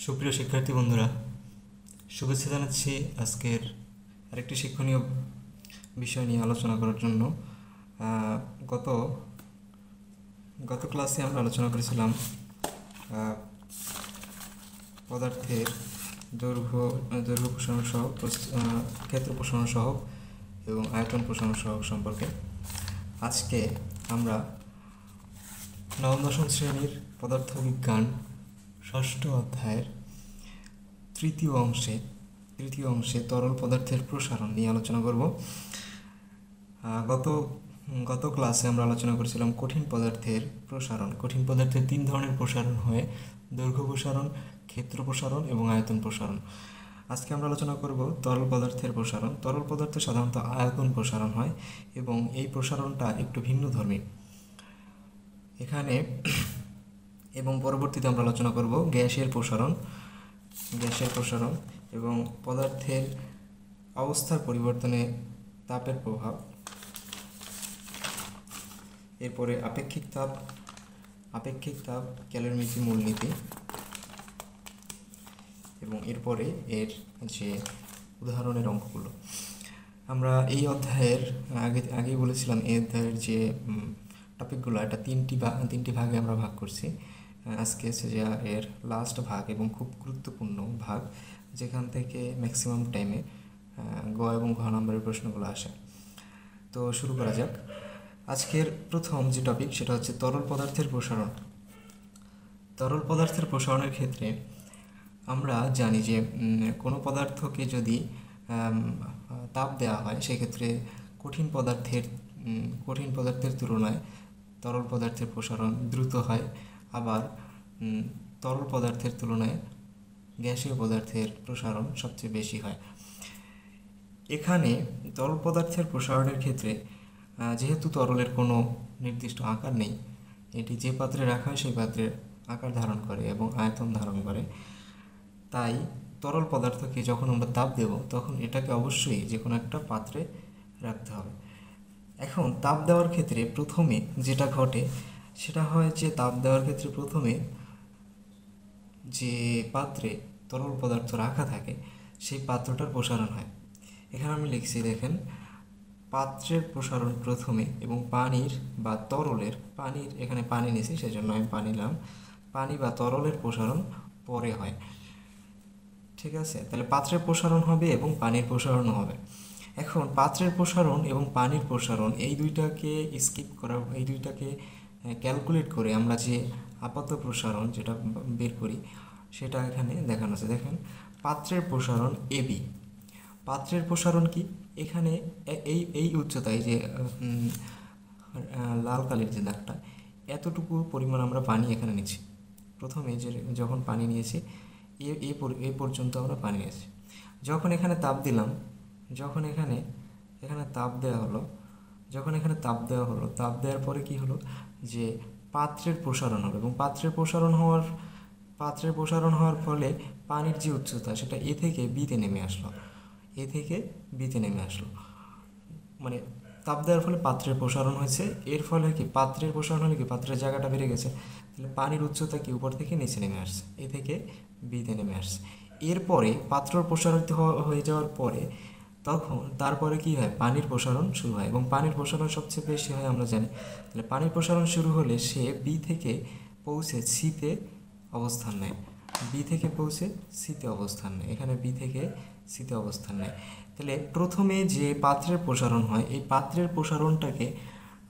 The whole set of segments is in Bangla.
সুপ্রিয় শিক্ষার্থী বন্ধুরা, শুভেচ্ছা জানাচ্ছি আজকের আরেকটি শিক্ষণীয় বিষয় নিয়ে আলোচনা করার জন্য। গত গত ক্লাসে আমরা আলোচনা করেছিলাম পদার্থের দৈর্ঘ্য প্রসারণ সহগ, ক্ষেত্র প্রসারণ সহগ এবং আয়তন প্রসারণ সহগ সম্পর্কে। আজকে আমরা নবম দশম শ্রেণীর পদার্থবিজ্ঞান ষষ্ঠ অধ্যায়ের তৃতীয় অংশে তরল পদার্থের প্রসারণ নিয়ে আলোচনা করব। গত ক্লাসে আমরা আলোচনা করেছিলাম কঠিন পদার্থের প্রসারণ। কঠিন পদার্থের তিন ধরনের প্রসারণ হয়: দৈর্ঘ্য প্রসারণ, ক্ষেত্র প্রসারণ এবং আয়তন প্রসারণ। আজকে আমরা আলোচনা করব তরল পদার্থের প্রসারণ। তরল পদার্থে সাধারণত আয়তন প্রসারণ হয় এবং এই প্রসারণটা একটু ভিন্নধর্মী। এখানে এবং পরবর্তীতে আমরা আলোচনা করব গ্যাসের প্রসারণ এবং পদার্থের অবস্থার পরিবর্তনে তাপের প্রভাব। এরপরে আপেক্ষিক তাপ ক্যালোরিমেট্রি মূলনীতি এবং এরপরে এর যে উদাহরণের অঙ্কগুলো। আমরা এই অধ্যায়ের আগেই বলেছিলাম, এই অধ্যায়ের যে টপিকগুলো, এটা তিনটি ভাগে আমরা ভাগ করছি। আজকে হচ্ছে যে এর লাস্ট ভাগ এবং খুব গুরুত্বপূর্ণ ভাগ, যেখান থেকে ম্যাক্সিমাম টাইমে গ এবং ঘ নম্বরের প্রশ্নগুলো আসে। তো শুরু করা যাক। আজকের প্রথম যে টপিক সেটা হচ্ছে তরল পদার্থের প্রসারণ। তরল পদার্থের প্রসারণের ক্ষেত্রে আমরা জানি যে কোনো পদার্থকে যদি তাপ দেওয়া হয়, সেক্ষেত্রে কঠিন পদার্থের তুলনায় তরল পদার্থের প্রসারণ দ্রুত হয়, আবার তরল পদার্থের তুলনায় গ্যাসীয় পদার্থের প্রসারণ সবচেয়ে বেশি হয়। এখানে তরল পদার্থের প্রসারণের ক্ষেত্রে যেহেতু তরলের কোনো নির্দিষ্ট আকার নেই, এটি যে পাত্রে রাখা হয় সেই পাত্রের আকার ধারণ করে এবং আয়তন ধারণ করে, তাই তরল পদার্থকে যখন আমরা তাপ দেব তখন এটাকে অবশ্যই যে কোনো একটা পাত্রে রাখতে হবে। এখন তাপ দেওয়ার ক্ষেত্রে প্রথমে যেটা ঘটে সেটা হয় যে তাপ দেওয়ার ক্ষেত্রে প্রথমে যে পাত্রে তরল পদার্থ রাখা থাকে সেই পাত্রটার প্রসারণ হয়। এখানে আমি লিখছি, দেখেন, পাত্রের প্রসারণ প্রথমে এবং এখানে পানি নিয়েছি, সেই জন্য আমি পানি বা তরলের প্রসারণ পরে হয়। ঠিক আছে, তাহলে পাত্রের প্রসারণ হবে এবং পানির প্রসারণও হবে। এখন পাত্রের প্রসারণ এবং পানির প্রসারণ এই দুইটাকে ক্যালকুলেট করে আমরা যে আপাত প্রসারণ যেটা বের করি সেটা এখানে দেখানো আছে। দেখেন, পাত্রের প্রসারণ এবি। পাত্রের প্রসারণ কি? এখানে এই উচ্চতায় যে লাল কালির যে দাগটা, এতটুকু পরিমাণ আমরা পানি এখানে নিচ্ছি। প্রথমে যখন পানি নিয়েছি এ পর্যন্ত আমরা পানি নিয়েছি। যখন এখানে তাপ দিলাম, যখন এখানে তাপ দেওয়া হলো, তাপ দেওয়ার পরে কি হলো যে পাত্রের প্রসারণ হলো এবং পাত্রের প্রসারণ হওয়ার ফলে পানির যে উচ্চতা সেটা এ থেকে বিতে নেমে আসলো। মানে তাপ দেওয়ার ফলে পাত্রের প্রসারণ হয়েছে, এর ফলে কি পাত্রের প্রসারণ হলে কি পাত্রের জায়গাটা বেড়ে গেছে, তাহলে পানির উচ্চতা কি উপর থেকে নিচে নেমে আসছে, এ থেকে বিতে নেমে আসছে। এরপরে পাত্র প্রসারিত হয়ে যাওয়ার পরে তারপরে কি হয়, পানির প্রসারণ শুরু হয় এবং পানির প্রসারণ সবচেয়ে বেশি হয় আমরা জানি। তাহলে পানির প্রসারণ শুরু হলে সে বি থেকে পৌঁছে সিতে অবস্থান নেয়। এখানে বি থেকে সিতে অবস্থান নেয়। তাহলে প্রথমে যে পাত্রের প্রসারণ হয়, এই পাত্রের প্রসারণটাকে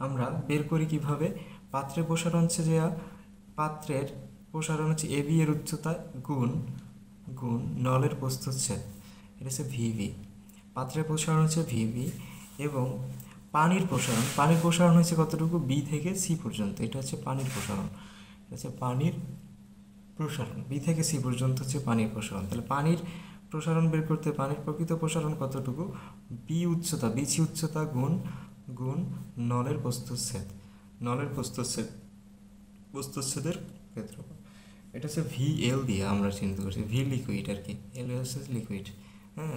আমরা বের করি কিভাবে? পাত্রের প্রসারণ হচ্ছে এবি এর উচ্চতা গুণ নলের প্রস্থচ্ছেদ, এটা হচ্ছে ভিভি। পাত্রের প্রসারণ হচ্ছে ভিভি এবং পানির প্রসারণ হচ্ছে কতটুকু? বি থেকে সি পর্যন্ত। এটা হচ্ছে পানির প্রসারণ, বি থেকে সি পর্যন্ত হচ্ছে পানির প্রসারণ। তাহলে পানির প্রসারণ বের করতে পানির প্রকৃত প্রসারণ কতটুকু? বি সি উচ্চতা গুণ নলের প্রস্থচ্ছেদের ক্ষেত্রফল। এটা হচ্ছে VL দিয়ে আমরা চিন্তা করছি, ভি লিকুইড আর কি, এল হচ্ছে লিকুইড,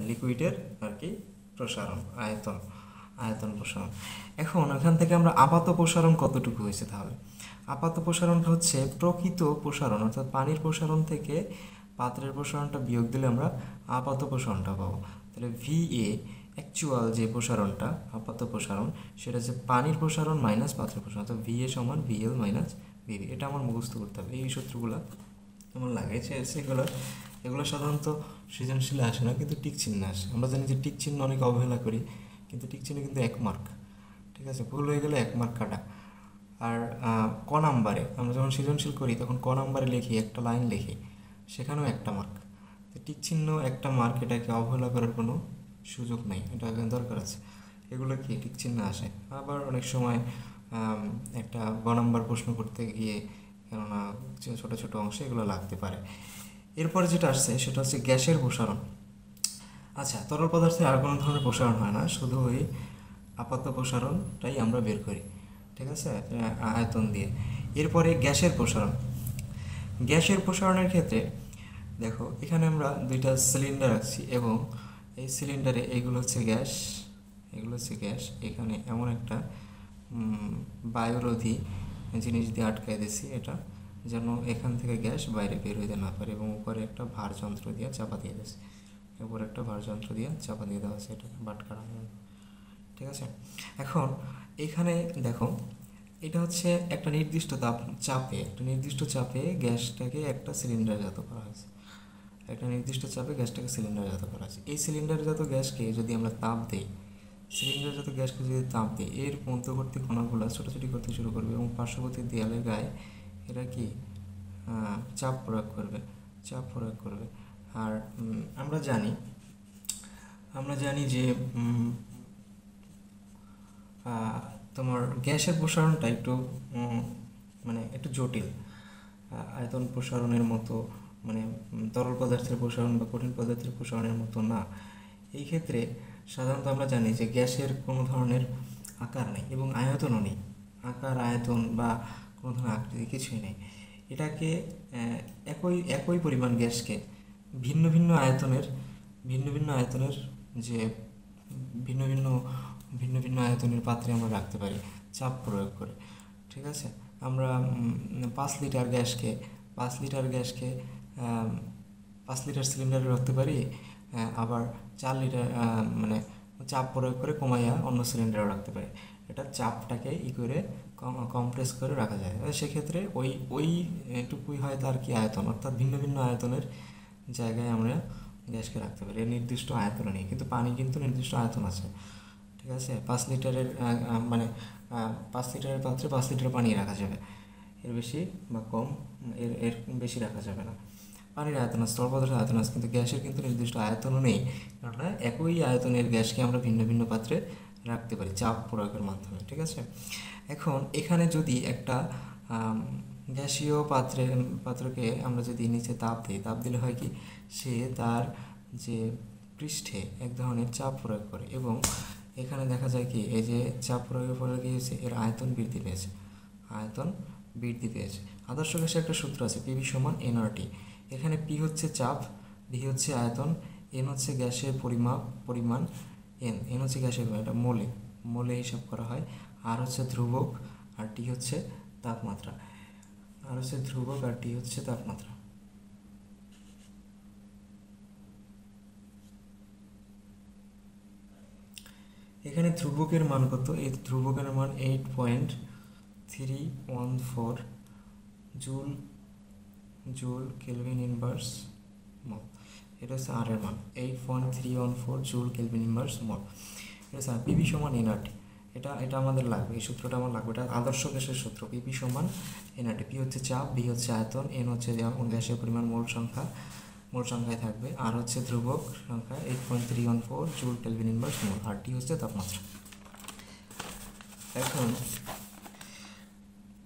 লিকুইডের আর কি প্রসারণ, আয়তন প্রসারণ। এখন এখান থেকে আমরা আপাত প্রসারণ কতটুকু হয়েছে, তাহলে আপাত প্রসারণটা হচ্ছে প্রকৃত প্রসারণ, অর্থাৎ পানির প্রসারণ থেকে পাত্রের প্রসারণটা বিয়োগ দিলে আমরা আপাত প্রসারণটা পাবো। তাহলে VA অ্যাকচুয়াল যে প্রসারণটা আপাত প্রসারণ সেটা হচ্ছে পানির প্রসারণ মাইনাস পাত্রের প্রসারণ, অর্থাৎ VA সমান VL মাইনাস VB। এটা আমার মুখস্থ করতে হবে। এই সূত্রগুলো আমার লাগে এগুলো সাধারণত সৃজনশীলে আসে না, কিন্তু টিক চিহ্নে আসে। আমরা জানি যে টিক চিহ্ন অনেক অবহেলা করি, কিন্তু টিক চিহ্নে কিন্তু 1 মার্ক, ঠিক আছে? ভুল হয়ে গেলে 1 মার্ক কাটা। আর ক নাম্বারে আমরা যখন সৃজনশীল করি তখন ক নাম্বারে লিখি, একটা লাইন লিখি, সেখানেও 1টা মার্ক। টিক চিহ্ন 1টা মার্ক, এটাকে অবহেলা করার কোনো সুযোগ নেই, এটা দরকার আছে। এগুলো কি টিক চিহ্ন আসে। আবার অনেক সময় একটা গ নাম্বার প্রশ্ন করতে গিয়ে, কেননা ছোটো ছোটো অংশে এগুলো লাগতে পারে। এরপরে যেটা আসছে সেটা হচ্ছে গ্যাসের প্রসারণ। আচ্ছা, তরল পদার্থে আর কোনো ধরনের প্রসারণ হয় না, শুধু ওই আপাত প্রসারণটাই আমরা বের করি, ঠিক আছে, আয়তন দিয়ে। এরপরে গ্যাসের প্রসারণ। গ্যাসের প্রসারণের ক্ষেত্রে দেখো, এখানে আমরা 2টা সিলিন্ডার রাখছি এবং এই সিলিন্ডারে এগুলো হচ্ছে গ্যাস, এখানে এমন একটা বায়ুরোধী জিনিস দিয়ে আটকায় দিয়েছি, এটা যেন এখান থেকে গ্যাস বাইরে বের হইতে না পারে, এবং উপরে একটা ভার যন্ত্র দিয়ে চাপা দিয়ে দিয়েছি, চাপা দিয়ে দেওয়া আছে, এটা বাট করা, ঠিক আছে। এখন এখানে দেখো, এটা হচ্ছে একটা নির্দিষ্ট চাপে গ্যাসটাকে একটা সিলিন্ডারজাত করা হয়েছে, এই সিলিন্ডারজাত গ্যাসকে যদি আমরা তাপ দিই, এর মধ্যবর্তী কণাগুলো ছোটাছুটি করতে শুরু করবে এবং পার্শ্ববর্তী দেয়ালের গায়ে এরা কি চাপ প্রয়োগ করবে। আর আমরা জানি যে তোমার গ্যাসের প্রসারণটা একটু একটু জটিল, আয়তন প্রসারণের মতো, তরল পদার্থের প্রসারণ বা কঠিন পদার্থের প্রসারণের মতো না। এই ক্ষেত্রে সাধারণত আমরা জানি যে গ্যাসের কোনো ধরনের আকার নেই এবং আয়তনও নেই, আয়তন বা কোনো ধরনের আকৃতি কিছুই নেই। এটাকে একই পরিমাণ গ্যাসকে ভিন্ন ভিন্ন আয়তনের যে ভিন্ন ভিন্ন আয়তনের পাত্রে আমরা রাখতে পারি চাপ প্রয়োগ করে, ঠিক আছে। আমরা 5 লিটার গ্যাসকে 5 লিটার সিলিন্ডারে রাখতে পারি, আবার 4 লিটার চাপ প্রয়োগ করে কমাইয়া অন্য সিলিন্ডারে রাখতে পারি। এটা চাপটাকে করে কম্প্রেস করে রাখা যায়। সেক্ষেত্রে ওইটুকুই হয় তার কি আয়তন, অর্থাৎ ভিন্ন ভিন্ন আয়তনের জায়গায় আমরা গ্যাসকে রাখতে পারি, এর নির্দিষ্ট আয়তন নেই। কিন্তু পানি কিন্তু নির্দিষ্ট আয়তন আছে, ঠিক আছে। 5 লিটারের পাত্রে 5 লিটার পানি রাখা যাবে, এর বেশি বা কম এর বেশি রাখা যাবে না। পানির আয়তন আছে, তরল পদার্থের আয়তন আছে, কিন্তু গ্যাসের কিন্তু নির্দিষ্ট আয়তনও নেই, কারণ একই আয়তনের গ্যাসকে আমরা ভিন্ন ভিন্ন পাত্রে রাখতে পারি চাপ প্রয়োগের মাধ্যমে, ঠিক আছে। এখন এখানে যদি একটা গ্যাসীয় পাত্রকে আমরা যদি নিচে তাপ দিলে হয় কি, সে তার যে পৃষ্ঠে এক ধরনের চাপ প্রয়োগ করে এবং এখানে দেখা যায় কি, এই যে চাপ প্রয়োগের ফলে কি হয়েছে, এর আয়তন বৃদ্ধি পেয়েছে। আদর্শ গ্যাসের একটা সূত্র আছে, PV সমান nRT। এখানে P হচ্ছে চাপ, V হচ্ছে আয়তন, N হচ্ছে গ্যাসের পরিমাণ, N হচ্ছে গ্যাসের পরিমাণ, এটা মোলে হিসাব করা হয়। আর হচ্ছে ধ্রুবক, আর T হচ্ছে তাপমাত্রা। এখানে ধ্রুবকের মান কত? এই ধ্রুবকের মান 8.314 জুল কেলভিন ইনভার্স মল। এটা হচ্ছে আর এর মান 8.314 জুল কেলভিন ইনভার্স মল। এটা হচ্ছে PV সমান nRT। এটা আমাদের লাগবে, এই সূত্রটা আমার লাগবে। এটা আদর্শ গ্যাসের সূত্র, PV সমান nRT। P হচ্ছে চাপ, V হচ্ছে আয়তন, N হচ্ছে গ্যাসের পরিমাণ মোল সংখ্যায় থাকবে, আর হচ্ছে ধ্রুবক সংখ্যা 8.314 জুল কেলভিন ইনভার্স মোল, আর T হচ্ছে তাপমাত্রা। এখন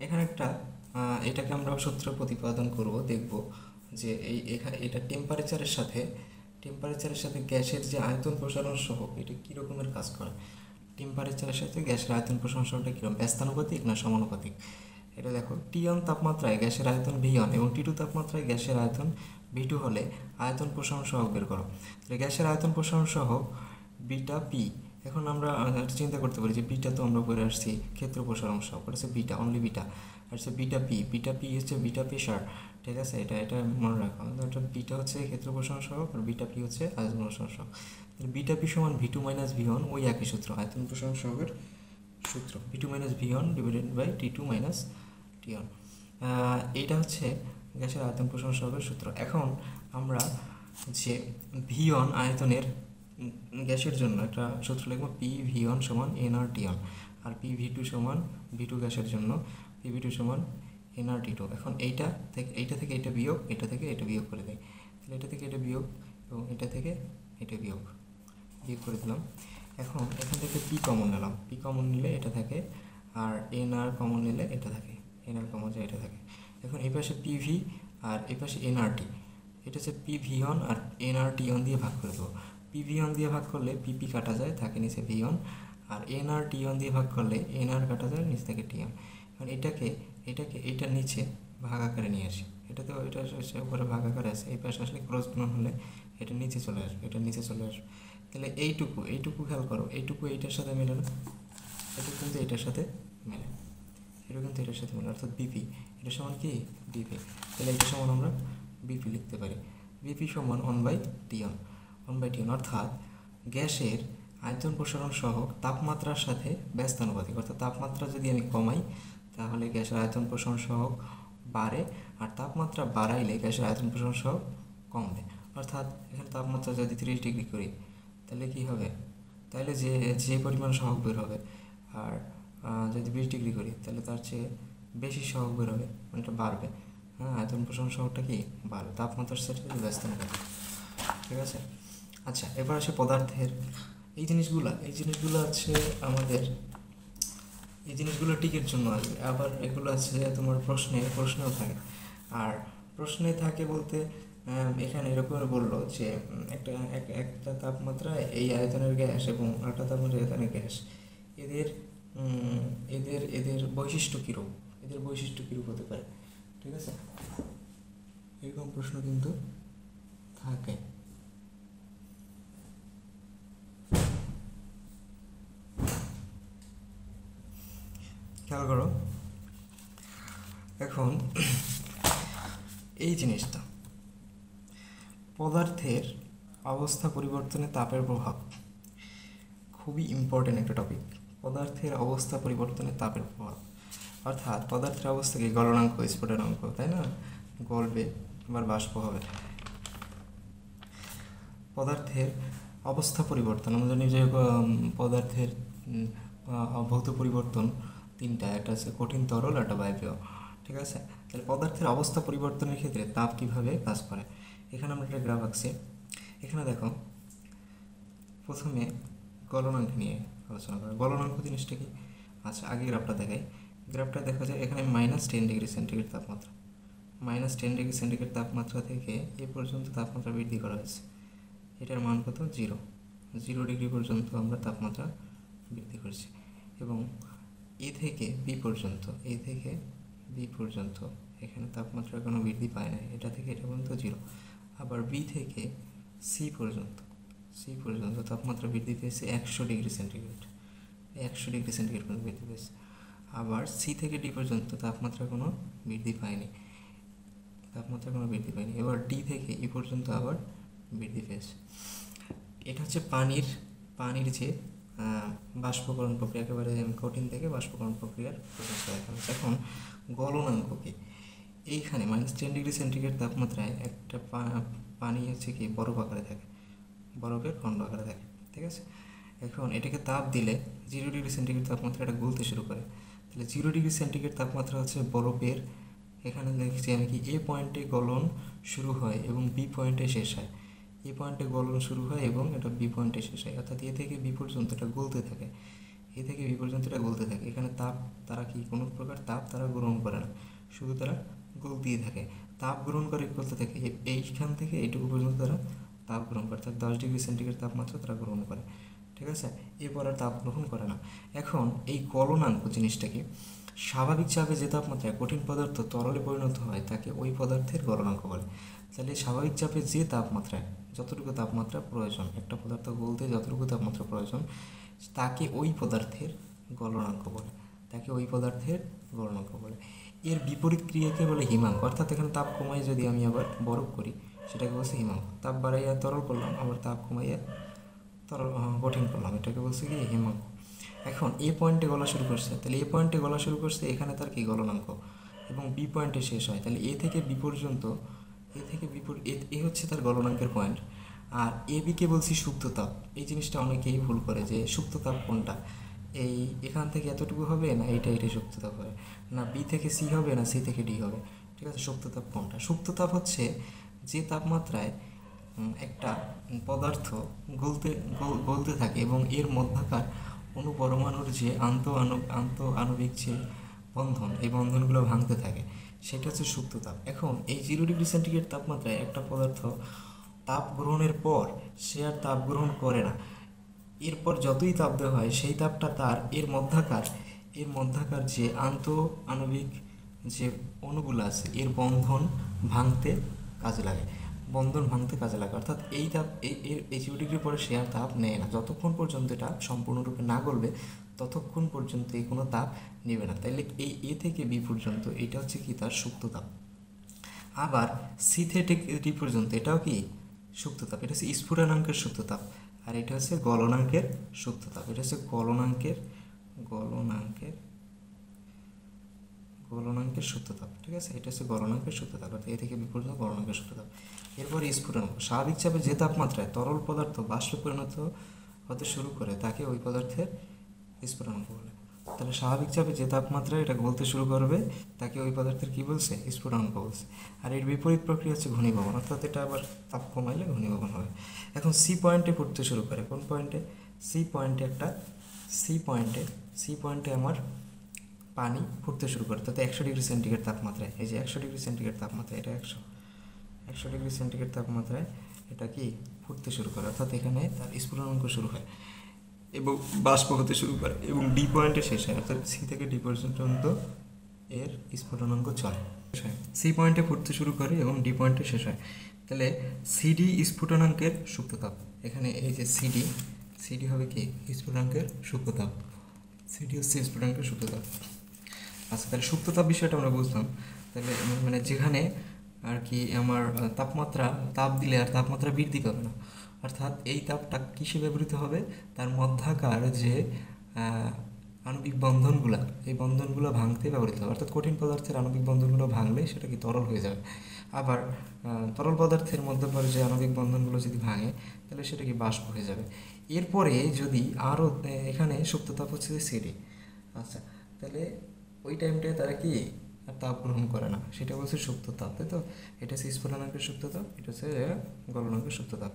এখানে এটাকে আমরা সূত্র প্রতিপাদন করব, দেখব যে এটা টেম্পারেচারের সাথে গ্যাসের যে আয়তন প্রসারণ সহ এটা কী রকমের কাজ করে। টেম্পারেচারের সাথে গ্যাসের আয়তন প্রসারণ সহটা কীরকম, ব্যস্তানুপাতিক না সমানুপাতিক। এটা দেখো, T1 তাপমাত্রায় গ্যাসের আয়তন V1 এবং T2 তাপমাত্রায় গ্যাসের আয়তন V2 হলে আয়তন প্রসারণ সহগ বের করো। তাহলে গ্যাসের আয়তন প্রসারণ সহগ বিটা P এখন আমরা চিন্তা করতে পারি যে বিটা তো আমরা করে আসছি ক্ষেত্র প্রসারণ সহগ, এটা হচ্ছে বিটা, অনলি বিটা। আর হচ্ছে বিটা পি হচ্ছে বিটা প্রেশার, ঠিক আছে, এটা মনে রাখো। এটা বিটা হচ্ছে ক্ষেত্র প্রসারণ সহগ আর বিটা পি হচ্ছে আয়তন প্রসারণ সহগ। বিটা পি সমান V two minus V one, ওই একই সূত্র, আয়তন প্রসারণ সহগের সূত্র, V two minus V one divided by T two minus T one. এইটা হচ্ছে গ্যাসের আয়তন প্রসারণ সহগের সূত্র। এখন আমরা যে ভি ওয়ান আয়তনের গ্যাসের জন্য একটা সূত্র লিখবো, পি ভি ওয়ান সমান এন আর টি ওয়ান, আর পি ভি টু সমান ভি টু গ্যাসের জন্য পি ভি টু সমান এন আর টি টু। এখন এইটা থেকে এটা বিয়োগ, এটা থেকে এটা বিয়োগ করে দেয়, তাহলে এটা থেকে এটা বিয়োগ এবং এটা থেকে এটা বিয়োগ করে দিলাম। এখন এখান থেকে পি কমন নিলাম, পি কমন নিলে এটা থাকে, আর এন আর কমন নিলে এটা থাকে, এন আর কমন যায় এটা থাকে। এখন এই পাশে পিভি আর এই পাশে এনআরটি, এটা হচ্ছে পিভি ওয়ান আর এনআরটি ওয়ান দিয়ে ভাগ করে দেবো। পিভি ওয়ান দিয়ে ভাগ করলে পিপি কাটা যায়, থাকে নিচে ভি ওয়ান, আর এনআরটি ওয়ান দিয়ে ভাগ করলে এনআর কাটা যায়, নিচে থেকে টি ওয়ান। এখন এটাকে এইটার নিচে ভাগ আকারে নিয়ে আসি, এটাতে এটা উপরে ভাগ আকারে আছে, এই পাশে আসলে ক্রস গুণন হলে এটা নিচে চলে আসবে, এটা নিচে চলে আসবে। তাহলে এইটুকু খেয়াল করো, এইটুকু এইটার সাথে মেলে না, এটা কিন্তু এটার সাথে মেলে, এটা কিন্তু এটার সাথে মেলে, অর্থাৎ বিপি এটা সমান কি বিপি। তাহলে এটা সমান আমরা বিপি লিখতে পারি, বিপি সমান 1/T1, 1/T1, অর্থাৎ গ্যাসের আয়তন প্রসারণ সহগ তাপমাত্রার সাথে ব্যস্তানুপাতিক। অর্থাৎ তাপমাত্রা যদি আমি কমাই তাহলে গ্যাসের আয়তন প্রসারণ সহগ বাড়ে, আর তাপমাত্রা বাড়াইলে গ্যাসের আয়তন প্রসারণ সহগ কমবে। অর্থাৎ এখানে তাপমাত্রা যদি 30 ডিগ্রি করি তাহলে কি হবে, তাহলে যে পরিমাণ সহগ বের হবে, আর যদি 20 ডিগ্রি করি তাহলে তার চেয়ে বেশি সহগ বের হবে, মানে এটা বাড়বে। হ্যাঁ, আয়তন প্রসারণ সহগটা কি বাড়বে তাপমাত্রার সাথে ব্যস্তানুপাতিক, ঠিক আছে। আচ্ছা, এবার আসে পদার্থের এই জিনিসগুলো আছে আমাদের, এই জিনিসগুলো টিকের জন্য আসবে, আবার এগুলো আছে তোমার প্রশ্নেও থাকে। আর প্রশ্নে থাকে বলতে এখানে এরকম বললো যে একটা তাপমাত্রায় এই আয়তনের গ্যাস এবং আরেকটা তাপমাত্রায় আয়তনের গ্যাস, এদের বৈশিষ্ট্য কীরূপ, হতে পারে, ঠিক আছে। এরকম প্রশ্ন কিন্তু থাকে। খেয়াল করো, এখন এই জিনিসটা পদার্থের অবস্থা পরিবর্তনে তাপের প্রভাব, খুবই ইম্পর্টেন্ট একটা টপিক। পদার্থের অবস্থা পরিবর্তনে তাপের প্রভাব, অর্থাৎ পদার্থের অবস্থা কি গলনাঙ্ক, স্ফুটনাঙ্ক, তাই না, গলবে আবার বাষ্প হবে। পদার্থের অবস্থা পরিবর্তন, আমরা জানি যে পদার্থের ভৌত পরিবর্তন তিনটা, একটা আছে কঠিন, তরল, একটা বায়বীয়, ঠিক আছে। তাহলে পদার্থের অবস্থা পরিবর্তনের ক্ষেত্রে তাপ কীভাবে কাজ করে, এখানে আমরা একটা গ্রাফ আঁকছি। এখানে দেখো, প্রথমে গলনাঙ্ক নিয়ে আলোচনা করা। গলনাঙ্ক জিনিসটা কি, আচ্ছা আগে গ্রাফটা দেখাই। গ্রাফটা দেখা যায় এখানে -10 ডিগ্রি সেন্টিগ্রেড তাপমাত্রা, -10 ডিগ্রি সেন্টিগ্রেড তাপমাত্রা থেকে এ পর্যন্ত তাপমাত্রা বৃদ্ধি করা হয়েছে। এটার মান কত, 0 ডিগ্রি পর্যন্ত আমরা তাপমাত্রা বৃদ্ধি করছি। এবং এ থেকে বি পর্যন্ত এখানে তাপমাত্রা কোনো বৃদ্ধি পায় না, এটা থেকে এটা পর্যন্ত 0। আবার বি থেকে সি পর্যন্ত তাপমাত্রা বৃদ্ধি পেয়েছে 100 ডিগ্রি সেন্টিগ্রেড, 100 ডিগ্রি সেন্টিগ্রেড পর্যন্ত বৃদ্ধি পেয়েছে। আবার সি থেকে ডি পর্যন্ত তাপমাত্রা কোনো বৃদ্ধি পায়নি, এবার ডি থেকে ই পর্যন্ত আবার বৃদ্ধি পেয়েছে। এটা হচ্ছে পানির যে বাষ্পকরণ প্রক্রিয়া, একেবারে কঠিন থেকে বাষ্পকরণ প্রক্রিয়ার প্রসেসটা দেখা হচ্ছে। এখন গলনাঙ্ক কি, এইখানে -10 ডিগ্রি সেন্টিগ্রেড তাপমাত্রায় একটা পানি হচ্ছে কি বরফ আকারে থাকে, বরফের খণ্ড আকারে থাকে, ঠিক আছে। এখন এটাকে তাপ দিলে 0 ডিগ্রি সেন্টিগ্রেড তাপমাত্রা এটা গলতে শুরু করে। তাহলে 0 ডিগ্রি সেন্টিগ্রেড তাপমাত্রা হচ্ছে বরফের, এখানে দেখছি আমি কি এ পয়েন্টে গলন শুরু হয় এবং বি পয়েন্টে শেষ হয়, এ পয়েন্টে গলন শুরু হয় এবং এটা বি পয়েন্টে শেষ হয়, অর্থাৎ এ থেকে বি পর্যন্ত এটা গলতে থাকে, এখানে তাপ তারা কি কোনো প্রকার তাপ তারা গ্রহণ করে না, শুধু তারা গলতেই থাকে, তাপ গ্রহণ করে করতে থাকে। এইখান থেকে এইটুকু পর্যন্ত তারা তাপ গ্রহণ করে, অর্থাৎ 10 ডিগ্রি সেন্টিগ্রেড তাপমাত্রা তারা গ্রহণ করে, ঠিক আছে। এরপর আর তাপ গ্রহণ করে না। এখন এই গলনাঙ্ক জিনিসটা কি, স্বাভাবিক চাপে যে তাপমাত্রায় কঠিন পদার্থ তরলে পরিণত হয় তাকে ওই পদার্থের গলনাঙ্ক বলে। তাহলে স্বাভাবিক চাপে যে তাপমাত্রায় যতটুকু তাপমাত্রা প্রয়োজন, একটা পদার্থ গলতে যতটুকু তাপমাত্রা প্রয়োজন, তাকে ওই পদার্থের গলনাঙ্ক বলে, তাকে ওই পদার্থের গলনাঙ্ক বলে। এর বিপরীত ক্রিয়াকে বলে হিমাঙ্ক, অর্থাৎ এখানে তাপ কমাই যদি আমি আবার বরফ করি সেটাকে বলছে হিমাঙ্ক। তাপ বাড়াইয়া তরল করলাম, আবার তাপ কমাইয়া তরল কঠিন করলাম, এটাকে বলছে কি হিমাঙ্ক। এখন এ পয়েন্টে গলা শুরু করছে, তাহলে এ পয়েন্টে গলা শুরু করছে, এখানে তার কি গলনাঙ্ক, এবং বি পয়েন্টে শেষ হয়, তাহলে এ থেকে বি পর্যন্ত, এ হচ্ছে তার গলনাঙ্কের পয়েন্ট। আর এ বিকে বলছি সুপ্ত তাপ। এই জিনিসটা অনেকেই ভুল করে যে সুপ্ত তাপ কোনটা, এই এখান থেকে এতটুকু হবে না এইটা সুপ্ত তাপ হবে, না বি থেকে সি হবে না সি থেকে ডি হবে, ঠিক আছে। সুপ্ত তাপ কোনটা? সুপ্ত তাপ হচ্ছে যে তাপমাত্রায় একটা পদার্থ গলতে থাকে এবং এর মধ্যকার অনুপরমাণুর যে আন্তঃআণবিক যে বন্ধন, এই বন্ধনগুলো ভাঙতে থাকে, সেটা হচ্ছে সুপ্ত তাপ। এখন এই 0°C তাপমাত্রায় একটা পদার্থ তাপ গ্রহণের পর সে আর তাপ গ্রহণ করে না, এরপর যতই তাপ দেওয়া হয় সেই তাপটা তার এর মধ্যাকার যে আণবিক যে অণুগুলো আছে এর বন্ধন ভাঙতে কাজে লাগে, অর্থাৎ এই তাপ এর 0° পরে সে আর তাপ নেয় না, যতক্ষণ পর্যন্ত এটা সম্পূর্ণরূপে না গলবে ততক্ষণ পর্যন্ত এই কোনো তাপ নেবে না। তাইলে এই এ থেকে বি পর্যন্ত এটা হচ্ছে কি তার সুপ্ত তাপ। আবার সি থেকে ডি পর্যন্ত এটাও কি সুপ্ত তাপ, এটা হচ্ছে স্ফুটনাঙ্কের সুপ্ত তাপ। আর এটা হচ্ছে গলনাঙ্কের সুপ্ত তাপ, এটা হচ্ছে গলনাঙ্কের সুপ্ত তাপ, ঠিক আছে। এটা হচ্ছে গলনাঙ্কের সুপ্ত তাপ, অর্থাৎ এ থেকে বি পর্যন্ত গলনাঙ্কের সুপ্ত তাপ। এরপর স্ফুটনাঙ্ক, স্বাভাবিক চাপে যে তাপমাত্রায় তরল পদার্থ বাষ্পে পরিণত হতে শুরু করে তাকে ওই পদার্থের স্ফুটনাঙ্ক বলে। তাহলে স্বাভাবিক চাপে যে তাপমাত্রায় এটা গলতে শুরু করবে তাকে ওই পদার্থের কী বলছে? স্ফুটনাঙ্ক বলছে। আর এর বিপরীত প্রক্রিয়া হচ্ছে ঘনীভবন, অর্থাৎ এটা আবার তাপ কমাইলে ঘনীভবন হবে। এখন সি পয়েন্টে ফুটতে শুরু করে, কোন পয়েন্টে? সি পয়েন্টে আমার পানি ফুটতে শুরু করে, তাতে 100°C তাপমাত্রায়, এই যে 100°C তাপমাত্রায়, এটা 100°C তাপমাত্রায় এটা কি ফুটতে শুরু করে, অর্থাৎ এখানে তার স্ফুটনাঙ্ক শুরু হয় এবং বাষ্প হতে শুরু করে এবং ডি পয়েন্টে শেষ হয়, অর্থাৎ সি থেকে ডি পর্যন্ত এর স্ফুটনাঙ্ক চলে। সি পয়েন্টে ফুটতে শুরু করে এবং ডি পয়েন্টে শেষ হয়, তাহলে সিডি স্ফুটনাঙ্কের সুপ্ত তাপ। এখানে এই যে সিডি হবে কি স্ফুটনাঙ্কের সুপ্ত তাপ, সিডি হচ্ছে স্ফুটনাঙ্কের সুপ্ত তাপ। আচ্ছা, তাহলে সুপ্ত তাপ বিষয়টা আমরা বুঝলাম। তাহলে মানে যেখানে আর কি আমার তাপ দিলে আর তাপমাত্রা বৃদ্ধি পাবে না, অর্থাৎ এই তাপটা কিসে ব্যবহৃত হবে? তার মধ্যাকার যে আণবিক বন্ধনগুলো, এই বন্ধনগুলো ভাঙতে ব্যবহৃত হবে, অর্থাৎ কঠিন পদার্থের আণবিক বন্ধনগুলো ভাঙলে সেটা কি তরল হয়ে যাবে। আবার তরল পদার্থের মধ্যকার যে আণবিক বন্ধনগুলো যদি ভাঙে তাহলে সেটা কি বাষ্প হয়ে যাবে। এরপরে যদি আরও এখানে সুপ্ত তাপ হচ্ছে যে সিডি। আচ্ছা, তাহলে ওই টাইমটায় তারা কি আর তাপ গ্রহণ করে না, সেটা বলছে সুপ্ত তাপ, তাই তো। এটা হচ্ছে স্ফুটনাঙ্কের সুপ্ত তাপ, এটা হচ্ছে গলনাঙ্কের সুপ্ত তাপ।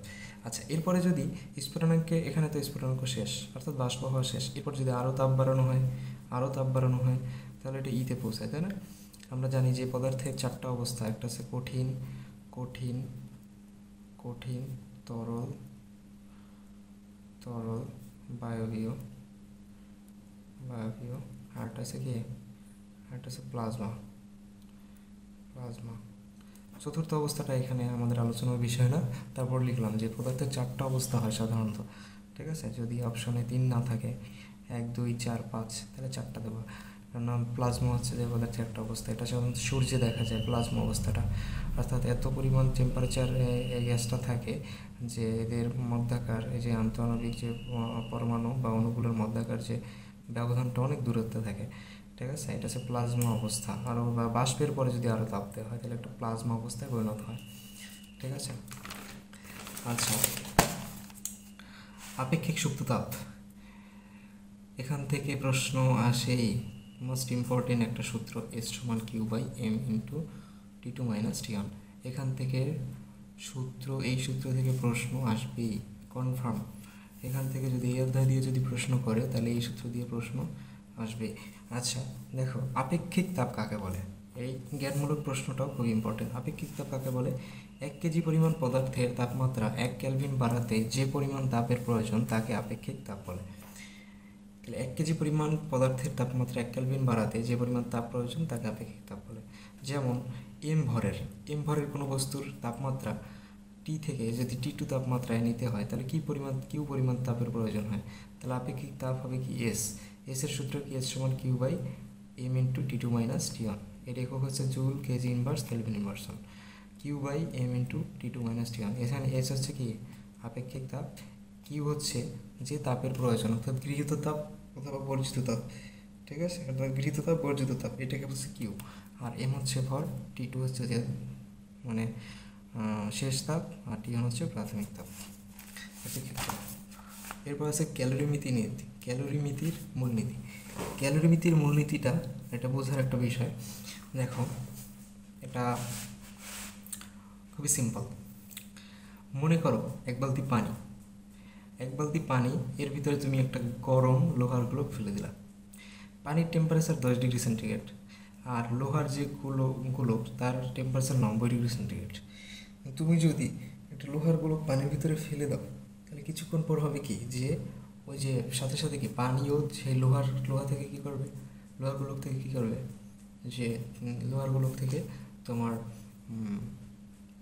আচ্ছা, এরপরে যদি স্ফুটনাঙ্কে, এখানে তো স্ফুটনাঙ্ক শেষ, অর্থাৎ বাষ্প হওয়া শেষ, এরপর যদি আরও তাপ বাড়ানো হয় তাহলে এটা ইতে পৌঁছায়, তাই না। আমরা জানি যে পদার্থের 4টা অবস্থা, একটা হচ্ছে কঠিন, তরল, বায়বীয়, আর একটা হচ্ছে প্লাজমা। চতুর্থ অবস্থাটা এখানে আমাদের আলোচনার বিষয় না, তারপর লিখলাম যে পদার্থের 4টা অবস্থা হয় সাধারণত, ঠিক আছে। যদি অপশনে 3 না থাকে, 1, 2, 4, 5, তাহলে 4টা দেবো। কারণ প্লাজমা হচ্ছে যে পদার্থের একটা অবস্থা, এটা সাধারণত সূর্যে দেখা যায় প্লাজমা অবস্থাটা, অর্থাৎ এত পরিমাণ টেম্পারেচার এই গ্যাসটা থাকে যে এদের মধ্যাকার এই যে আন্তঃআণবিক যে পরমাণু বা অণুগুলোর মধ্যাকার যে ব্যবধানটা অনেক দূরত্বে থাকে, ঠিক আছে। এটা হচ্ছে প্লাজমা অবস্থা। আরও বাষ্পের পরে যদি আরও তাপ দেওয়া হয় তাহলে একটা প্লাজমা অবস্থায় পরিণত হয়, ঠিক আছে। আচ্ছা, আপেক্ষিক সুপ্ত তাপ, এখান থেকে প্রশ্ন আসেই, মোস্ট ইম্পর্টেন্ট একটা সূত্র, S=Q/m × T2 - T1। এখান থেকে এই সূত্র থেকে প্রশ্ন আসবেই, কনফার্ম। এখান থেকে যদি এই অধ্যায় দিয়ে যদি প্রশ্ন করে তাহলে এই সূত্র দিয়ে প্রশ্ন আসবে। আচ্ছা, দেখো আপেক্ষিক তাপ কাকে বলে, এই জ্ঞানমূলক প্রশ্নটাও খুব ইম্পর্টেন্ট। আপেক্ষিক তাপ কাকে বলে? 1 কেজি পরিমাণ পদার্থের তাপমাত্রা 1 কেলভিন বাড়াতে যে পরিমাণ তাপের প্রয়োজন তাকে আপেক্ষিক তাপ বলে। তাহলে 1 কেজি পরিমাণ পদার্থের তাপমাত্রা 1 কেলভিন বাড়াতে যে পরিমাণ তাপ প্রয়োজন তাকে আপেক্ষিক তাপ বলে। যেমন এম ভরের কোনো বস্তুর তাপমাত্রা টি থেকে যদি T2 তাপমাত্রায় নিতে হয় তাহলে কিউ পরিমাণ তাপের প্রয়োজন হয়, তাহলে আপেক্ষিক তাপ হবে কি এস। এসের সূত্র কি এস সমান Q by M into T two minus T one. এর একক হচ্ছে joule, KG inverse, kelvin inversion. Q by M into T two minus T one. এখানে এস হচ্ছে কি আপেক্ষিক তাপ, কিউ হচ্ছে যে তাপের প্রয়োজন অর্থাৎ গৃহীত তাপ অথবা বর্জিত তাপ, ঠিক আছে, অর্থাৎ গৃহীত তাপ বর্জিত তাপ, এটাকে হচ্ছে কিউ। আর এম হচ্ছে ভর, টি টু হচ্ছে যে মানে শেষ তাপ, আর টি ওয়ান হচ্ছে প্রাথমিক তাপ, আপেক্ষিক তাপ। এরপর আছে ক্যালোরিমিতি নীতি, ক্যালোরিমিতির মূলনীতি। ক্যালোরিমিতির মূলনীতিটা এটা বোঝার একটা বিষয়। দেখো এটা খুবই সিম্পল। মনে করো এক বালতি পানি, এর ভিতরে তুমি একটা গরম লোহার গোলক ফেলে দিলা। পানির টেম্পারেচার 10 ডিগ্রি সেন্টিগ্রেড, আর লোহার যে গোলক তার টেম্পারেচার 90 ডিগ্রি সেন্টিগ্রেড। তুমি যদি একটা লোহার গোলক পানির ভিতরে ফেলে দাও, তাহলে কিছুক্ষণ পর হবে কি যে ওই যে সাথে সাথে কি পানিও সেই লোহা থেকে কী করবে, লোহার গোলক থেকে কী করবে, যে লোহার গোলক থেকে তোমার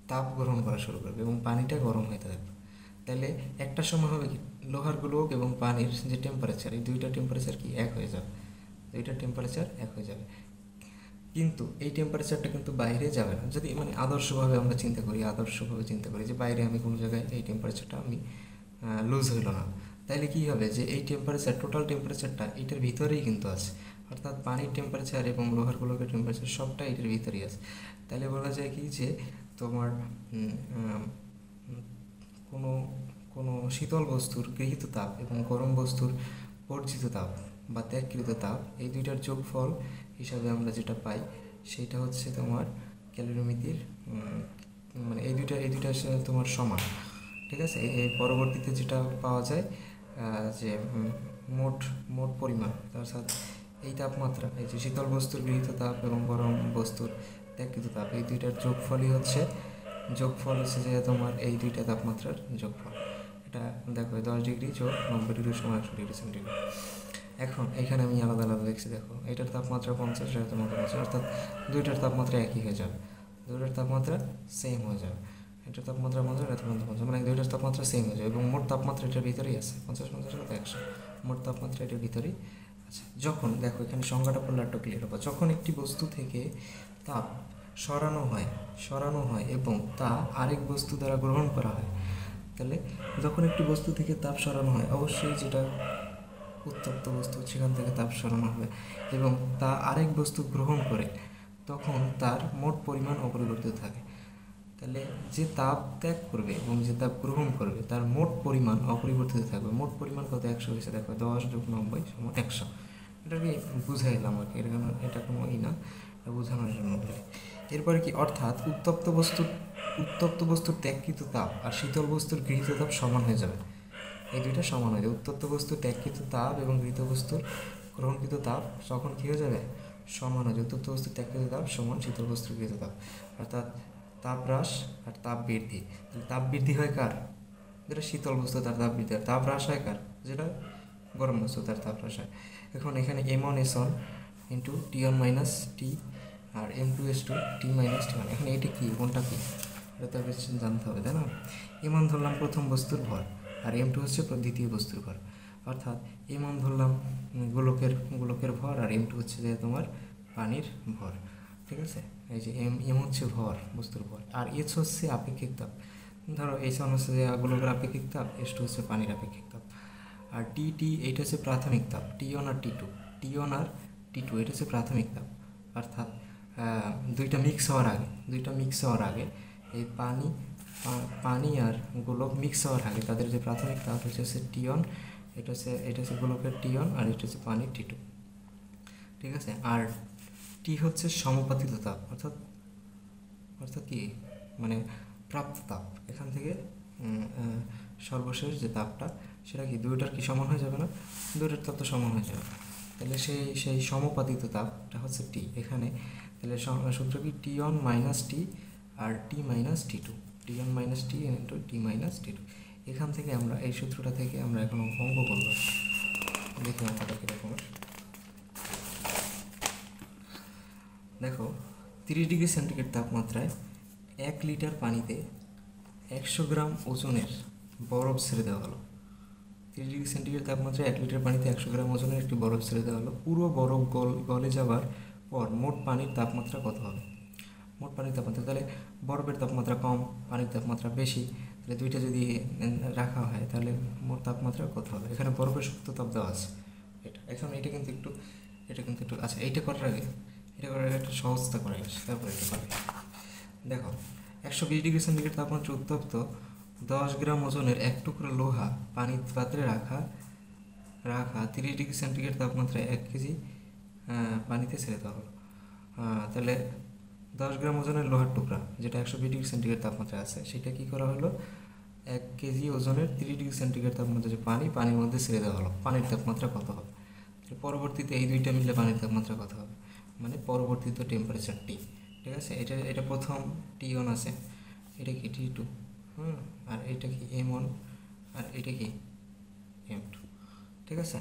তাপ গ্রহণ করা শুরু করবে এবং পানিটা গরম হতে থাকবে। তাহলে একটা সময় হবে কি লোহার গোলক এবং পানির যে টেম্পারেচার, এই দুইটা টেম্পারেচার কি এক হয়ে যাবে, কিন্তু এই টেম্পারেচারটা কিন্তু বাইরে যাবে না। যদি মানে আদর্শভাবে চিন্তা করি যে বাইরে আমি কোনো জায়গায় এই টেম্পারেচারটা আমি লুজ হইল না, তাইলে কী হবে যে এই টেম্পারেচার, টোটাল টেম্পারেচারটা এটার ভিতরেই কিন্তু আছে, অর্থাৎ পানির টেম্পারেচার এবং লোহার গোলকের টেম্পারেচার সবটা এটার ভিতরেই আছে। তাহলে বলা যায় কি যে তোমার কোনো শীতল বস্তুর গৃহীত তাপ এবং গরম বস্তুর বর্জিত তাপ বা ত্যাগকৃত তাপ, এই দুইটার যোগফল হিসাবে আমরা যেটা পাই সেটা হচ্ছে তোমার ক্যালোরিমিতির মানে এই দুইটা তোমার সমান, ঠিক আছে। এই পরবর্তীতে যেটা পাওয়া যায় যে মোট পরিমাণ, তার সাথে এই তাপমাত্রা, এই যে শীতল বস্তুর গৃহীত তাপ এবং গরম বস্তুর ত্যাগকৃত তাপ, এই দুইটার যোগফল হচ্ছে যে তোমার এই দুইটা তাপমাত্রার যোগফল। এটা দেখো 10 ডিগ্রি যোগ 90 ডিগ্রি সমান 100 ডিগ্রি সেন্টিগ্রেড। এখন এখানে আমি আলাদা আলাদা লিখছি, দেখো এটার তাপমাত্রা 50, এটার তাপমাত্রা 50, অর্থাৎ দুইটার তাপমাত্রা একই হয়ে যাবে, দুইটার তাপমাত্রা সেম হয়ে যাবে। এটার তাপমাত্রা 50, এটার তাপমাত্রা 50, মানে দুইটার তাপমাত্রা সেম হয়ে যাবে এবং মোট তাপমাত্রা এটার ভিতরেই আছে, 50 50 কত 100, মোট তাপমাত্রা এটার ভিতরেই আছে। যখন দেখো এখানে সংজ্ঞাটা পড়লে একটু ক্লিয়ার হবে, যখন একটি বস্তু থেকে তাপ সরানো হয় এবং তা আরেক বস্তু দ্বারা গ্রহণ করা হয়, তাহলে যখন একটি বস্তু থেকে তাপ সরানো হয়, অবশ্যই যেটা উত্তপ্ত বস্তু সেখান থেকে তাপ সরানো হবে এবং তা আরেক বস্তু গ্রহণ করে, তখন তার মোট পরিমাণ অপরিবর্তিত থাকে। তাহলে যে তাপ ত্যাগ করবে এবং যে তাপ গ্রহণ করবে তার মোট পরিমাণ অপরিবর্তিত থাকবে। মোট পরিমাণ কত 100 হয়েছে, দেখো 10 যোগ 90 সমান 100। এটাকে বুঝাইলাম আর কি, এটা কোনো না, এটা বোঝানোর জন্য বলে। এরপরে কি, অর্থাৎ উত্তপ্ত বস্তুর ত্যাগকৃত তাপ আর শীতল বস্তুর গৃহীত তাপ সমান হয়ে যাবে। এই দুইটা সমান হয়ে যাবে, উত্তপ্ত বস্তুর ত্যাগকৃত তাপ এবং গৃহীত বস্তুর গ্রহণকৃত তাপ তখন কী হয়ে যাবে, সমান হয়ে যাবে। উত্তপ্ত বস্তুর ত্যাগকৃত তাপ সমান শীতল বস্তুর গৃহীত তাপ, অর্থাৎ তাপ হ্রাস আর তাপ বৃদ্ধি। তাপ বৃদ্ধি হয় কার, যেটা শীতল বস্তু তার তাপ বৃদ্ধি হয়, তাপ হ্রাস হয় কার, যেটা গরম বস্তু তার তাপ হ্রাস হয়। এখন এখানে M1S1 into T1 minus T আর M2S2 T মাইনাস T1, এখন এইটা কি, কোনটা কি, এটা তো বেশ জানতে হবে, তাই না। M1 ধরলাম প্রথম বস্তুর ভর আর M2 হচ্ছে দ্বিতীয় বস্তুর ভর, অর্থাৎ M1 ধরলাম গোলকের ভর আর M2 হচ্ছে যে তোমার পানির ভর, ঠিক আছে। এই যে M হচ্ছে ভর, বস্তুর ভর, আর H হচ্ছে আপেক্ষিক তাপ। ধরো H1 হচ্ছে যে গোলকের আপেক্ষিক তাপ, H2 হচ্ছে পানির আপেক্ষিক তাপ, আর T এইটা হচ্ছে প্রাথমিক তাপ, T1 আর T2 এটা হচ্ছে প্রাথমিক তাপ। অর্থাৎ দুইটা মিক্স হওয়ার আগে এই পানি আর গোলক মিক্স হওয়ার আগে তাদের যে প্রাথমিক তাপ হচ্ছে T1, এটা হচ্ছে গোলকের T1 আর এটা হচ্ছে পানির T2, ঠিক আছে। আর টি হচ্ছে সমাপতিত তাপ, অর্থাৎ কি মানে প্রাপ্ত তাপ, এখান থেকে সর্বশেষ যে তাপটা সেটা কি দুইটার কি সমান হয়ে যাবে না, দুইটার তাপ তো সমান হয়ে যাবে। তাহলে সেই সমাপতিত তাপটা হচ্ছে টি এখানে। তাহলে সূত্র কি T1 মাইনাস টি আর T minus T2, T1 minus T into T minus T2। এখান থেকে আমরা এই সূত্রটা থেকে আমরা এখন অঙ্ক করব, দেখি অঙ্কটা কীরকম। দেখো 30 ডিগ্রি সেন্টিগ্রেড তাপমাত্রায় 1 লিটার পানিতে 100 গ্রাম ওজনের বরফ ছেড়ে দেওয়া হলো। 30°C তাপমাত্রায় 1 লিটার পানিতে 100 গ্রাম ওজনের একটি বরফ ছেড়ে দেওয়া হলো। পুরো বরফ গলে যাবার পর মোট পানির তাপমাত্রা কত হবে? মোট পানির তাপমাত্রা, তাহলে বরফের তাপমাত্রা কম, পানির তাপমাত্রা বেশি, তাহলে দুইটা যদি রাখা হয় তাহলে মোট তাপমাত্রা কত হবে? এখানে বরফের সুপ্ত তাপ দেওয়া আছে। এখন এটা কিন্তু একটু আচ্ছা, এইটা করার আগে একটা সহজতা করে আসে, তারপরে এটা করে। দেখো, 120°C তাপমাত্রা উত্তপ্ত 10 গ্রাম ওজনের এক টুকরো লোহা পানির পাত্রে রাখা 30°C তাপমাত্রায় 1 কেজি পানিতে ছেড়ে দেওয়া হলো। তাহলে 10 গ্রাম ওজনের লোহার টুকরা যেটা 120°C তাপমাত্রা আছে, সেটা কি করা হলো? 1 কেজি ওজনের 30°C তাপমাত্রা যে পানির মধ্যে ছেড়ে দেওয়া হলো। পানির তাপমাত্রা কত হবে? পরবর্তীতে এই দুইটা মিলে পানির তাপমাত্রা কত হবে? মানে পরবর্তীতে টেম্পারেচার টি। ঠিক আছে, এটা প্রথম T1 আছে, এটা কি T2, আর এটা কি M1, আর এটা কি M2। ঠিক আছে,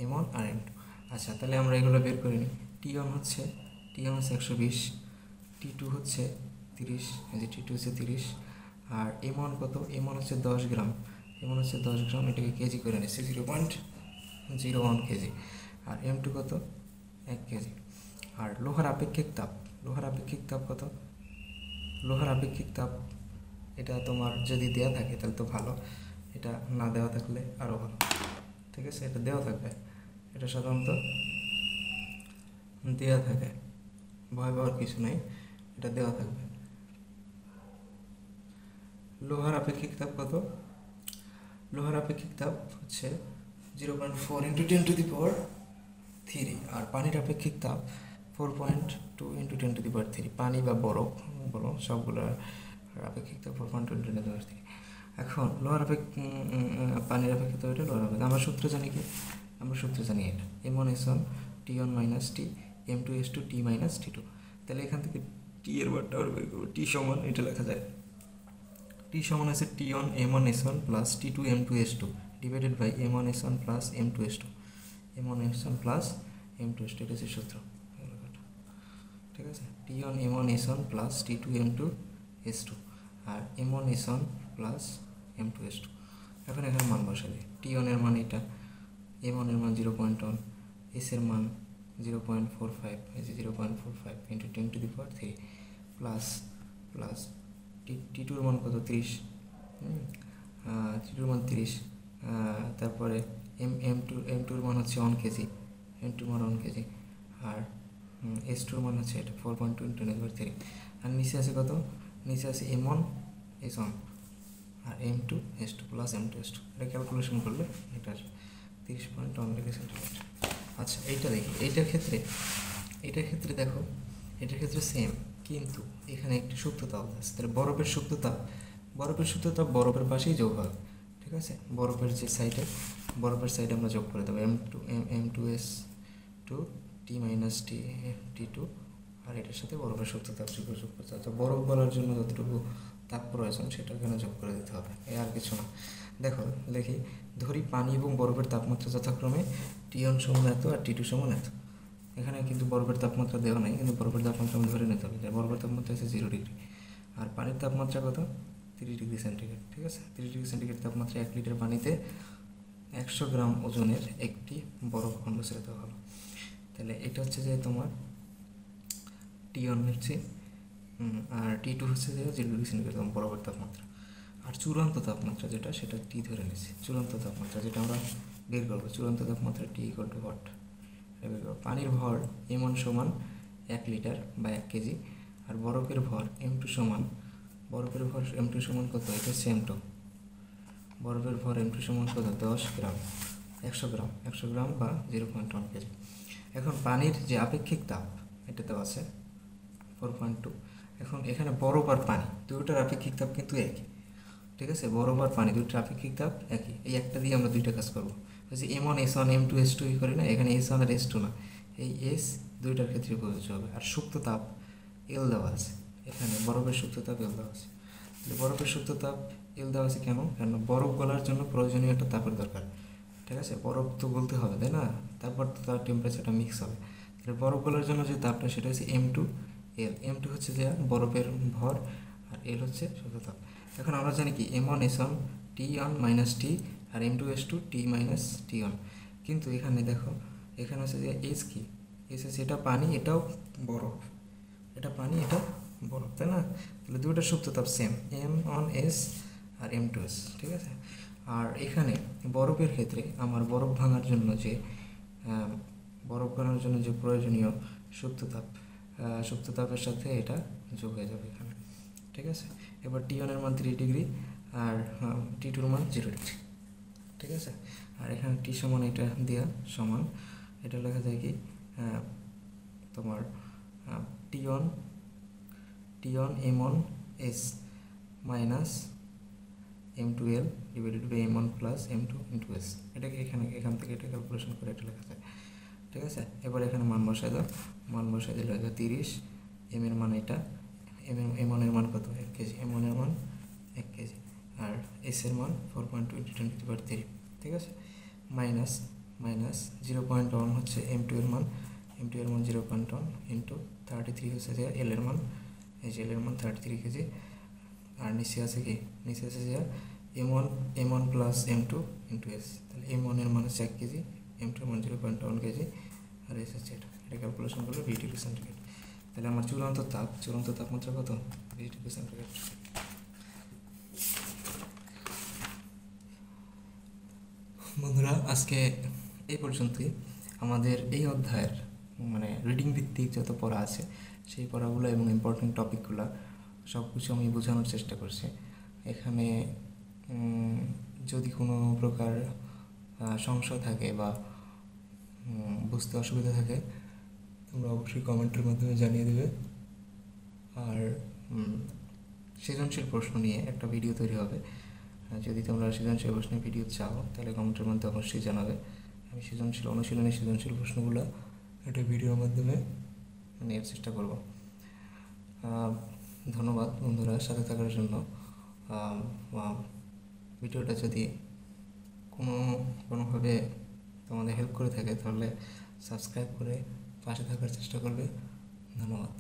M1 আর M2। আচ্ছা, তাহলে আমরা এগুলো বের করে নিই। T1 হচ্ছে 120, T2 হচ্ছে 30, এই যে T2 হচ্ছে 30, আর M1 কত? M1 হচ্ছে 10 গ্রাম, এটাকে কেজি করে নিচ্ছি, 0.01 কেজি। আর M2 কত? 1 কেজি। আর লোহার আপেক্ষিক তাপ কত? লোহার আপেক্ষিক তাপ এটা তোমার যদি দেওয়া থাকে তাহলে তো ভালো, এটা না দেওয়া থাকলে আরও ভালো। ঠিক আছে, এটা দেওয়া থাকবে, এটা সাধারণত দেওয়া থাকে, ভয় পাওয়ার কিছু নেই, এটা দেওয়া থাকবে। লোহার আপেক্ষিক তাপ কত? লোহার আপেক্ষিক তাপ হচ্ছে 0.4 × 10⁻³ আর পানির আপেক্ষিক তাপ 4.2 × 10⁻³ পানি বা বরফ বলো, সবগুলোর আপেক্ষিক তাপ 4.2 × 10⁻³ এখন পানির আপেক্ষিক তাপ, এটা লোহার আপেক্ষিক। আমরা সূত্র জানি কি? এটা M1S1 T1 - T, M2S2 T - T2। তাহলে এখান থেকে T এর বারটা আবার বের করবো। T সমান এটা লেখা যায়, T সমান আছে T1 M1S1 plus T2 M2S2 divided by M1S1 plus M2S2, এটা হচ্ছে সূত্র। ঠিক আছে, T1 M1S1 plus T2 M2S2 আর M1S1 প্লাস M2S2। এখন এখানে মান বসাবে। T1 এর মান এটা, M1 এর মান 0.1, S এর মান 0.45, এই যে 0.45 × 10⁻³ প্লাস T2 এর মান কত? 30, T2 এর মান 30, তারপরে M2 এর মান হচ্ছে 1 কেজি, আর S2 এর মান হচ্ছে এটা 4.2 × 10⁻³ আর নিচে আছে কত? নিচে আছে M1S1 আর M2S2 প্লাস M2S2। এটা ক্যালকুলেশন করলে এটা আসবে 30.1°C। আচ্ছা, এইটা দেখি, এইটার ক্ষেত্রে দেখো, এটার ক্ষেত্রে সেম, কিন্তু এখানে একটি সুপ্ত তাপ আছে। তাহলে বরফের সুপ্ত তাপ বরফের পাশেই যোগ হবে। ঠিক আছে, বরফের সাইডে আমরা যোগ করে দেবো M2S2 T - T2 আর এটার সাথে বরফের সুপ্ত তাপ যোগ করতে হবে। বরফ গলার জন্য যতটুকু তাপ প্রয়োজন সেটা এখানে যোগ করে দিতে হবে, আর কিছু না। দেখো দেখি, ধরি পানি এবং বরফের তাপমাত্রা যথাক্রমে T1 সমান এত আর T2 সমান এত। এখানে কিন্তু বরফের তাপমাত্রা দেওয়া নাই, কিন্তু বরফের তাপমাত্রা আমি ধরে নিতে হবে। বরফের তাপমাত্রা হচ্ছে 0 ডিগ্রি আর পানির তাপমাত্রা কত? 30°C। ঠিক আছে, 30°C তাপমাত্রা 1 লিটার পানিতে 100 গ্রাম ওজনের একটি বরফ খণ্ড ছেড়ে দেওয়া হলো। তাহলে এটা হচ্ছে যে তোমার T1 হচ্ছে, আর T2 হচ্ছে যে 0°C বরফের তাপমাত্রা। আর চূড়ান্ত তাপমাত্রা যেটা, সেটা T ধরে নিয়েছি। চূড়ান্ত তাপমাত্রা যেটা আমরা বের করবো, চূড়ান্ত তাপমাত্রা T = what? পানির ভর M1 সমান 1 লিটার বা 1 কেজি, আর বরফের ভর M2 সমান কত? এটা হচ্ছে M2। বরফের ভর M2 সমান কত? 10 গ্রাম, 100 গ্রাম বা 0.1 কেজি। এখন পানির যে আপেক্ষিক তাপ, এটাতেও আছে 4.2। এখন এখানে বরফ আর পানি দুটোর আপেক্ষিক তাপ কিন্তু একই। ঠিক আছে, বরফ আর পানি দুটোর আপেক্ষিক তাপ একই। এই একটা দিয়ে আমরা দুইটা কাজ করবো, যে M1S1 M2S2 করি না, এখানে S1 আর S2 না, এই S দুইটার ক্ষেত্রে প্রযোজ্য হবে। আর সুপ্ত তাপ L দেওয়া আছে, এখানে বরফের সুপ্ত তাপ L দেওয়া আছে। বরফের সুপ্ত তাপ L দেওয়া আছে কেন? কারণ বরফ গলার জন্য প্রয়োজনীয় একটা তাপের দরকার। ঠিক আছে, বরফ তো গলতে হবে, তাই না? তারপর তো তার টেম্পারেচারটা মিক্স হবে। তাহলে বরফ গলার জন্য যে তাপটা, সেটা হচ্ছে M2L। M2 হচ্ছে যে বরফের ভর, আর L হচ্ছে সুপ্ত তাপ। এখন আমরা জানি কি M1S1 T1 - T আর M2S2 T মাইনাস T1। কিন্তু এখানে দেখো, এখানে হচ্ছে যে এস কি, এস হচ্ছে এটা পানি, এটাও বরফ, এটা পানি, এটা বরফ, তাই না? তাহলে দুটোর সুপ্ত তাপ সেম, M1S আর M2S, ঠিক আছে? আর এখানে বরফের ক্ষেত্রে আমার বরফ ভাঙার জন্য যে প্রয়োজনীয় সুপ্ত তাপের সাথে এটা যোগ হয়ে যাবে এখানে, ঠিক আছে? এবার T1 এর মান 3 ডিগ্রি আর T2 মান 0 ডিগ্রি, ঠিক আছে? আর এখানে T সমান এটা দেওয়া সমান, এটা লেখা যায় কি তোমার T1 M1S minus M2L divided by M1 plus M2 into S। এটাকে এখান থেকে এটা ক্যালকুলেশন করে এটা লেখা যায়, ঠিক আছে? এবার এখানে মান বসায় দাও, মান বসায় দিলে 30, এম এর মান এটা, M1 এর মান কত? 1 কেজি, M1 এর মান 1 কেজি, আর S এর মান 4.20 × 10⁻³ ঠিক আছে? মাইনাস 0.1 হচ্ছে M2 এর মান, M2 এর মান 0.1 ইন্টু 33 হচ্ছে যে L এর মান, এই যে L এর মান 33 কেজি। আর নিচে আছে কি, নিচে আছে যে M1 plus M2 into S, তাহলে M1 এর মান হচ্ছে 1 কেজি, M2 এর মান 0.1 কেজি, আর S হচ্ছে এটা ক্যালকুলেশন করলে 20 ডিগ্রি সেন্টিগ্রেড। তাহলে আমার চূড়ান্ত তাপমাত্রা কত? 20 ডিগ্রি সেন্টিগ্রেড। বন্ধুরা, আজকে এই পর্যন্তই। আমাদের এই অধ্যায়ের মানে রিডিং ভিত্তিক যত পড়া আছে সেই পড়াগুলো এবং ইম্পর্টেন্ট টপিকগুলো সব কিছু আমি বোঝানোর চেষ্টা করছি। এখানে যদি কোনো প্রকার সমস্যা থাকে বা বুঝতে অসুবিধা থাকে তোমরা অবশ্যই কমেন্টের মাধ্যমে জানিয়ে দেবে। আর সৃজনশীল প্রশ্ন নিয়ে একটা ভিডিও তৈরি হবে। যদি তোমরা সৃজনশীল প্রশ্নের ভিডিও চাও তাহলে কমেন্টের মধ্যে অবশ্যই জানাবে। আমি সৃজনশীল প্রশ্নগুলো একটা ভিডিওর মাধ্যমে নেওয়ার চেষ্টা করব। ধন্যবাদ বন্ধুরা সাথে থাকার জন্য। ভিডিওটা যদি কোনোভাবে তোমাদের হেল্প করে থাকে তাহলে সাবস্ক্রাইব করে পাশে থাকার চেষ্টা করবে। ধন্যবাদ।